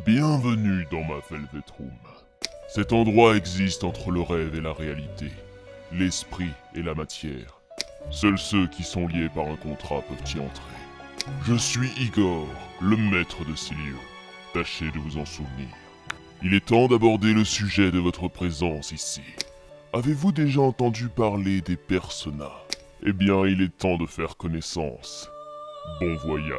Bienvenue dans ma Velvet Room. Cet endroit existe entre le rêve et la réalité, l'esprit et la matière. Seuls ceux qui sont liés par un contrat peuvent y entrer. Je suis Igor, le maître de ces lieux. Tâchez de vous en souvenir. Il est temps d'aborder le sujet de votre présence ici. Avez-vous déjà entendu parler des personas? Eh bien, il est temps de faire connaissance. Bon voyage.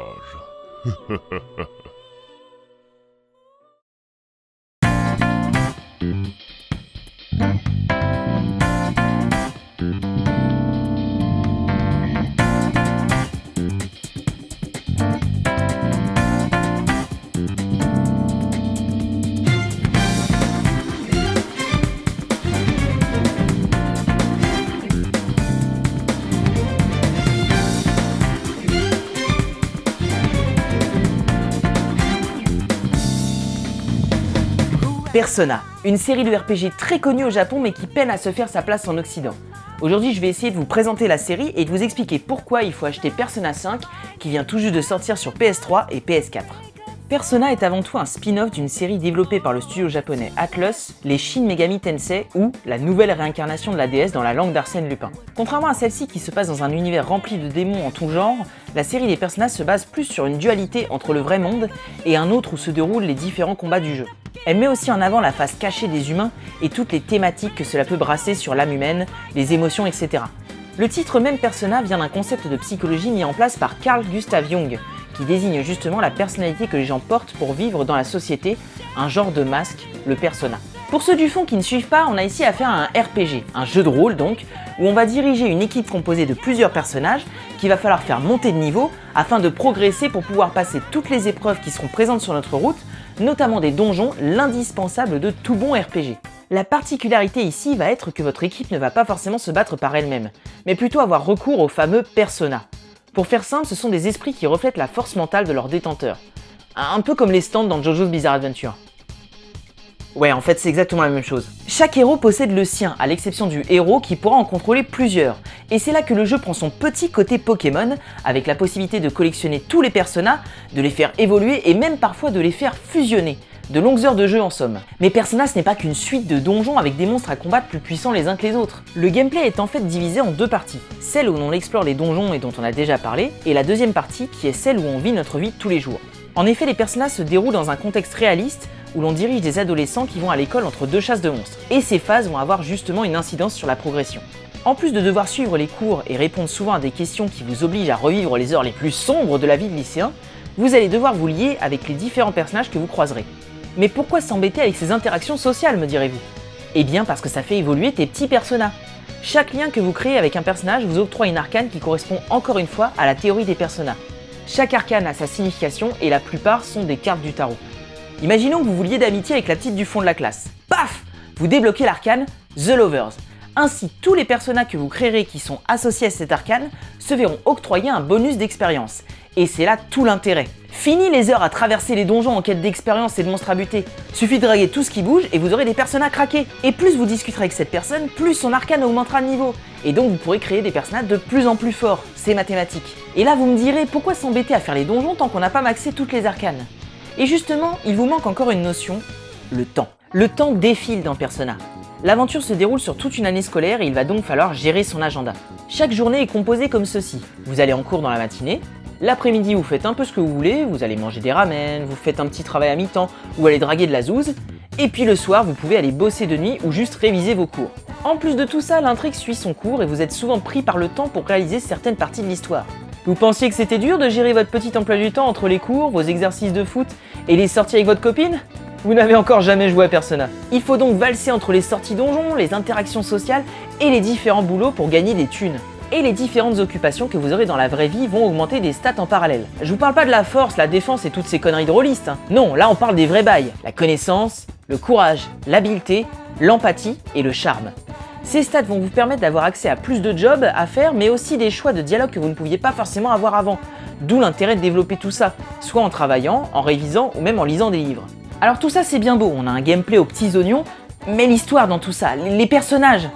Persona, une série de RPG très connue au Japon mais qui peine à se faire sa place en Occident. Aujourd'hui, je vais essayer de vous présenter la série et de vous expliquer pourquoi il faut acheter Persona 5 qui vient tout juste de sortir sur PS3 et PS4. Persona est avant tout un spin-off d'une série développée par le studio japonais Atlus, les Shin Megami Tensei ou la nouvelle réincarnation de la déesse dans la langue d'Arsène Lupin. Contrairement à celle-ci qui se passe dans un univers rempli de démons en tout genre, la série des Persona se base plus sur une dualité entre le vrai monde et un autre où se déroulent les différents combats du jeu. Elle met aussi en avant la face cachée des humains et toutes les thématiques que cela peut brasser sur l'âme humaine, les émotions, etc. Le titre même Persona vient d'un concept de psychologie mis en place par Carl Gustav Jung, qui désigne justement la personnalité que les gens portent pour vivre dans la société, un genre de masque, le persona. Pour ceux du fond qui ne suivent pas, on a ici affaire à un RPG, un jeu de rôle donc, où on va diriger une équipe composée de plusieurs personnages qu'il va falloir faire monter de niveau afin de progresser pour pouvoir passer toutes les épreuves qui seront présentes sur notre route, notamment des donjons, l'indispensable de tout bon RPG. La particularité ici va être que votre équipe ne va pas forcément se battre par elle-même, mais plutôt avoir recours au fameux persona. Pour faire simple, ce sont des esprits qui reflètent la force mentale de leur détenteur. Un peu comme les stands dans JoJo's Bizarre Adventure. Ouais, en fait, c'est exactement la même chose. Chaque héros possède le sien, à l'exception du héros qui pourra en contrôler plusieurs. Et c'est là que le jeu prend son petit côté Pokémon, avec la possibilité de collectionner tous les personas, de les faire évoluer et même parfois de les faire fusionner. De longues heures de jeu en somme. Mais Persona, ce n'est pas qu'une suite de donjons avec des monstres à combattre plus puissants les uns que les autres. Le gameplay est en fait divisé en deux parties. Celle où l'on explore les donjons et dont on a déjà parlé, et la deuxième partie qui est celle où on vit notre vie tous les jours. En effet, les Persona se déroulent dans un contexte réaliste où l'on dirige des adolescents qui vont à l'école entre deux chasses de monstres. Et ces phases vont avoir justement une incidence sur la progression. En plus de devoir suivre les cours et répondre souvent à des questions qui vous obligent à revivre les heures les plus sombres de la vie de lycéen, vous allez devoir vous lier avec les différents personnages que vous croiserez. Mais pourquoi s'embêter avec ces interactions sociales, me direz-vous? Eh bien parce que ça fait évoluer tes petits personas. Chaque lien que vous créez avec un personnage vous octroie une arcane qui correspond encore une fois à la théorie des personas. Chaque arcane a sa signification et la plupart sont des cartes du tarot. Imaginons que vous vouliez d'amitié avec la petite du fond de la classe. Paf! Vous débloquez l'arcane The Lovers. Ainsi, tous les personnages que vous créerez qui sont associés à cet arcane se verront octroyer un bonus d'expérience. Et c'est là tout l'intérêt. Fini les heures à traverser les donjons en quête d'expérience et de monstres à buter. Suffit de draguer tout ce qui bouge et vous aurez des personnages craqués. Et plus vous discuterez avec cette personne, plus son arcane augmentera de niveau. Et donc vous pourrez créer des personnages de plus en plus forts. C'est mathématique. Et là vous me direz, pourquoi s'embêter à faire les donjons tant qu'on n'a pas maxé toutes les arcanes? Et justement, il vous manque encore une notion, le temps. Le temps défile dans Persona. L'aventure se déroule sur toute une année scolaire et il va donc falloir gérer son agenda. Chaque journée est composée comme ceci. Vous allez en cours dans la matinée, l'après-midi vous faites un peu ce que vous voulez, vous allez manger des ramen, vous faites un petit travail à mi-temps ou aller draguer de la zouze, et puis le soir vous pouvez aller bosser de nuit ou juste réviser vos cours. En plus de tout ça, l'intrigue suit son cours et vous êtes souvent pris par le temps pour réaliser certaines parties de l'histoire. Vous pensiez que c'était dur de gérer votre petit emploi du temps entre les cours, vos exercices de foot et les sorties avec votre copine? Vous n'avez encore jamais joué à Persona. Il faut donc valser entre les sorties donjons, les interactions sociales et les différents boulots pour gagner des thunes. Et les différentes occupations que vous aurez dans la vraie vie vont augmenter des stats en parallèle. Je vous parle pas de la force, la défense et toutes ces conneries de rôlistes. Non, là on parle des vrais bails. La connaissance, le courage, l'habileté, l'empathie et le charme. Ces stats vont vous permettre d'avoir accès à plus de jobs à faire, mais aussi des choix de dialogue que vous ne pouviez pas forcément avoir avant. D'où l'intérêt de développer tout ça, soit en travaillant, en révisant ou même en lisant des livres. Alors tout ça c'est bien beau, on a un gameplay aux petits oignons, mais l'histoire dans tout ça, les personnages.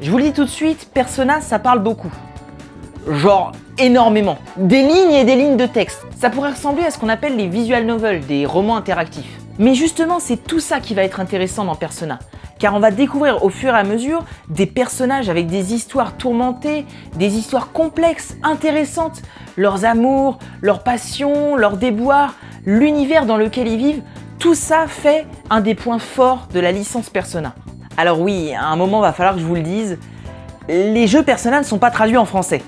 Je vous le dis tout de suite, Persona ça parle beaucoup. Genre énormément. Des lignes et des lignes de texte. Ça pourrait ressembler à ce qu'on appelle les visual novels, des romans interactifs. Mais justement, c'est tout ça qui va être intéressant dans Persona, car on va découvrir au fur et à mesure des personnages avec des histoires tourmentées, des histoires complexes, intéressantes, leurs amours, leurs passions, leurs déboires, l'univers dans lequel ils vivent, tout ça fait un des points forts de la licence Persona. Alors oui, à un moment va falloir que je vous le dise, les jeux Persona ne sont pas traduits en français.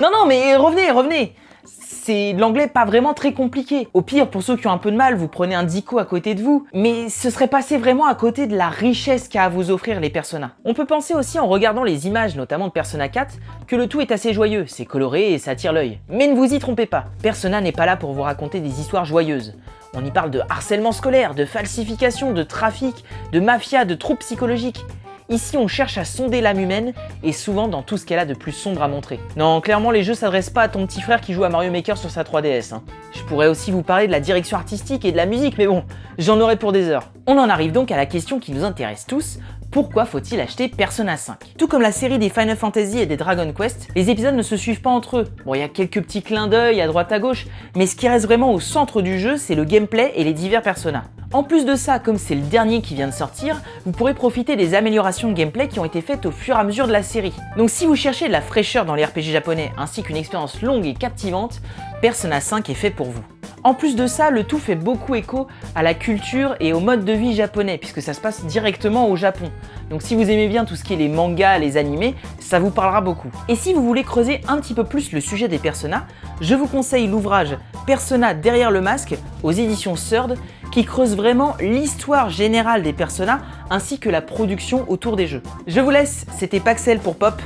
Non, mais revenez. C'est de l'anglais pas vraiment très compliqué. Au pire, pour ceux qui ont un peu de mal, vous prenez un dico à côté de vous. Mais ce serait passé vraiment à côté de la richesse qu'a à vous offrir les Persona. On peut penser aussi en regardant les images, notamment de Persona 4, que le tout est assez joyeux, c'est coloré et ça attire l'œil. Mais ne vous y trompez pas, Persona n'est pas là pour vous raconter des histoires joyeuses. On y parle de harcèlement scolaire, de falsification, de trafic, de mafia, de troubles psychologiques. Ici, on cherche à sonder l'âme humaine, et souvent dans tout ce qu'elle a de plus sombre à montrer. Non, clairement, les jeux s'adressent pas à ton petit frère qui joue à Mario Maker sur sa 3DS. Je pourrais aussi vous parler de la direction artistique et de la musique, mais bon, j'en aurais pour des heures. On en arrive donc à la question qui nous intéresse tous, pourquoi faut-il acheter Persona 5 ? Tout comme la série des Final Fantasy et des Dragon Quest, les épisodes ne se suivent pas entre eux. Bon, il y a quelques petits clins d'œil à droite à gauche, mais ce qui reste vraiment au centre du jeu, c'est le gameplay et les divers personnages. En plus de ça, comme c'est le dernier qui vient de sortir, vous pourrez profiter des améliorations de gameplay qui ont été faites au fur et à mesure de la série. Donc si vous cherchez de la fraîcheur dans les RPG japonais ainsi qu'une expérience longue et captivante, Persona 5 est fait pour vous. En plus de ça, le tout fait beaucoup écho à la culture et au mode de vie japonais, puisque ça se passe directement au Japon. Donc si vous aimez bien tout ce qui est les mangas, les animés, ça vous parlera beaucoup. Et si vous voulez creuser un petit peu plus le sujet des Persona, je vous conseille l'ouvrage Persona derrière le masque aux éditions Third, qui creuse vraiment l'histoire générale des Persona ainsi que la production autour des jeux. Je vous laisse, c'était Paxel pour Pop,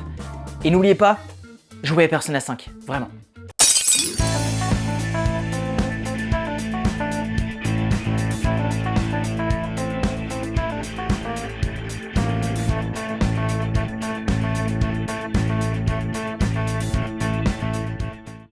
et n'oubliez pas, jouez à Persona 5, vraiment.